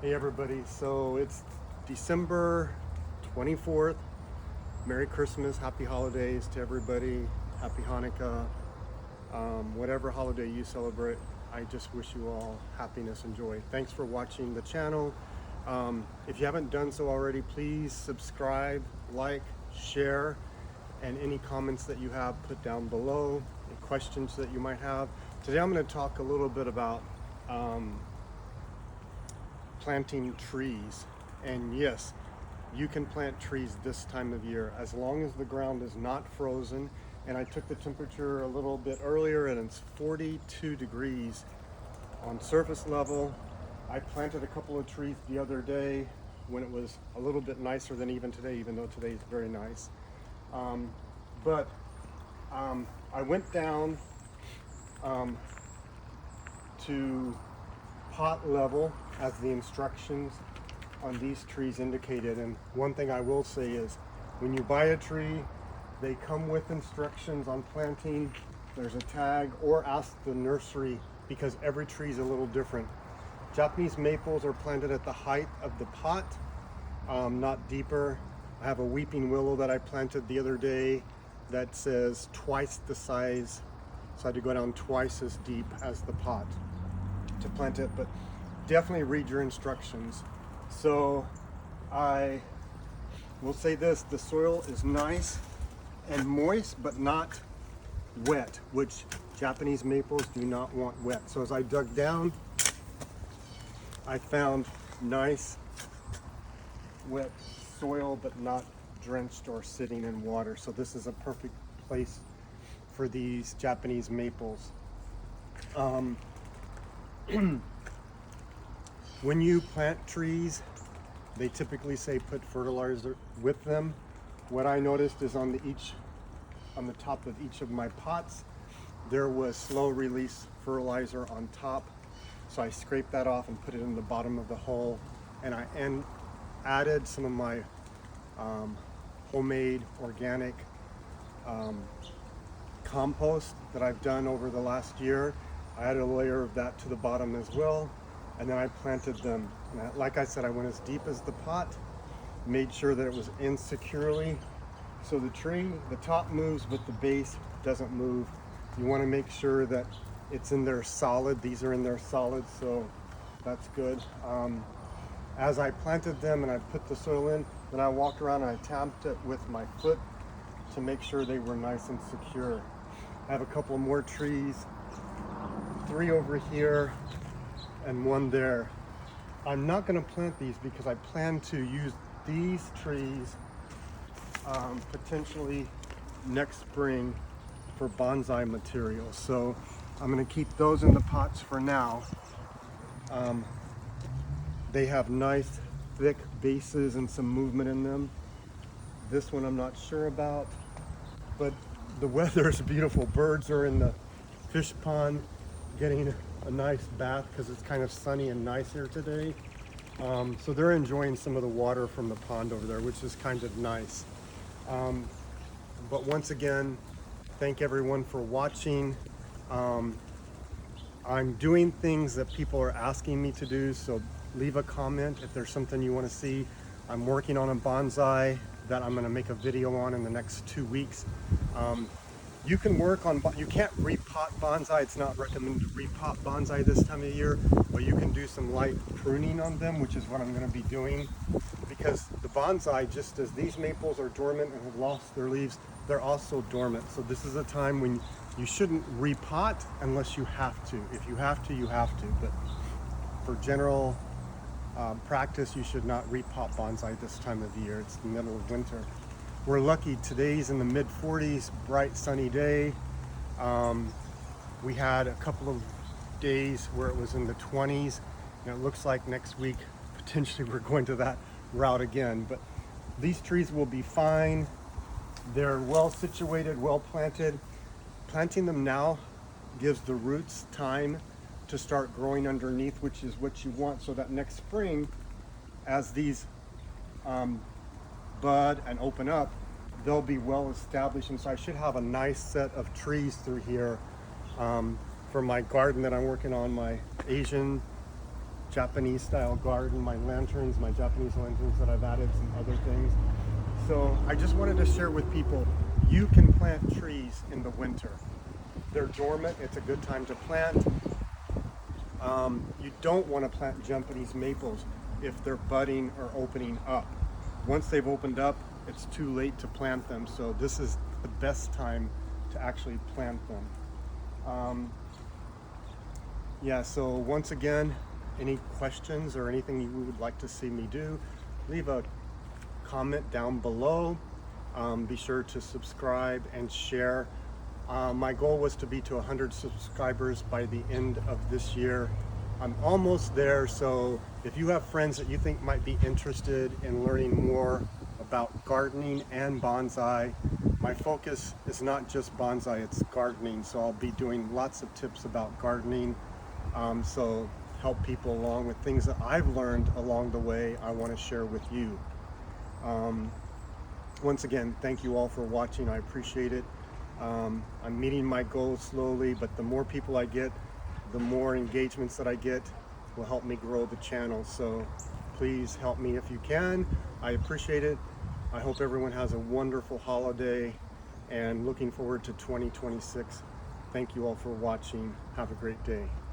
Hey everybody, so it's December 24th. Merry Christmas, happy holidays to everybody. Happy Hanukkah. Whatever holiday you celebrate, I just wish you all happiness and joy. Thanks for watching the channel. If you haven't done so already, please subscribe, like, share, and any comments that you have, put down below, any questions that you might have. Today I'm going to talk a little bit about planting trees. And yes, you can plant trees this time of year as long as the ground is not frozen. And I took the temperature a little bit earlier and it's 42 degrees on surface level. I planted a couple of trees the other day when it was a little bit nicer than even today, even though today is very nice. But I went down to pot level as the instructions on these trees indicated. And one thing I will say is when you buy a tree, they come with instructions on planting. There's a tag, or ask the nursery because every tree is a little different. Japanese maples are planted at the height of the pot, not deeper. I have a weeping willow that I planted the other day that says twice the size, so I had to go down twice as deep as the pot to plant it, but definitely read your instructions. So I will say this, the soil is nice and moist but not wet, which Japanese maples do not want wet. So as I dug down, I found nice wet soil but not drenched or sitting in water. So this is a perfect place for these Japanese maples. When you plant trees, they typically say put fertilizer with them. What I noticed is on the top of each of my pots, there was slow release fertilizer on top. So I scraped that off and put it in the bottom of the hole, and I added some of my homemade organic compost that I've done over the last year. I added a layer of that to the bottom as well, and then I planted them. And like I said, I went as deep as the pot, made sure that it was in securely. So the tree, the top moves, but the base doesn't move. You want to make sure that it's in there solid. These are in there solid, so that's good. As I planted them and I put the soil in, then I walked around and I tapped it with my foot to make sure they were nice and secure. I have a couple more trees, 3 over here and 1 there. I'm not going to plant these because I plan to use these trees potentially next spring for bonsai material. So I'm going to keep those in the pots for now. They have nice thick bases and some movement in them. This one I'm not sure about, but the weather is beautiful. Birds are in the fish pond getting a nice bath because it's kind of sunny and nice here today. So they're enjoying some of the water from the pond over there, which is kind of nice. But once again, thank everyone for watching. I'm doing things that people are asking me to do, so leave a comment if there's something you want to see. I'm working on a bonsai that I'm going to make a video on in the next 2 weeks. You can work on, you can't repot bonsai. It's not recommended to repot bonsai this time of year, but you can do some light pruning on them, which is what I'm going to be doing, because the bonsai, just as these maples are dormant and have lost their leaves, they're also dormant. So this is a time when you shouldn't repot unless you have to. If you have to, you have to, but for general practice, you should not repot bonsai this time of the year. It's the middle of winter. We're lucky today's in the mid 40s, bright sunny day. We had a couple of days where it was in the 20s, and it looks like next week potentially we're going to that route again. But these trees will be fine. They're well situated, well planted. Planting them now gives the roots time to start growing underneath, which is what you want, so that next spring, as these bud and open up, they'll be well established. And so I should have a nice set of trees through here for my garden that I'm working on, my Asian Japanese style garden, my lanterns, my Japanese lanterns that I've added, some other things. So I just wanted to share with people, you can plant trees in the winter. They're dormant, it's a good time to plant. You don't want to plant Japanese maples if they're budding or opening up. Once they've opened up, it's too late to plant them. So this is the best time to actually plant them. Yeah, so once again, any questions or anything you would like to see me do, leave a comment down below. Be sure to subscribe and share. My goal was to be to 100 subscribers by the end of this year. I'm almost there, so if you have friends that you think might be interested in learning more about gardening and bonsai, my focus is not just bonsai, it's gardening. So I'll be doing lots of tips about gardening. So help people along with things that I've learned along the way, I want to share with you. Once again, thank you all for watching. I appreciate it. I'm meeting my goals slowly, but the more people I get, the more engagements that I get will help me grow the channel. So please help me if you can. I appreciate it. I hope everyone has a wonderful holiday and looking forward to 2026. Thank you all for watching. Have a great day.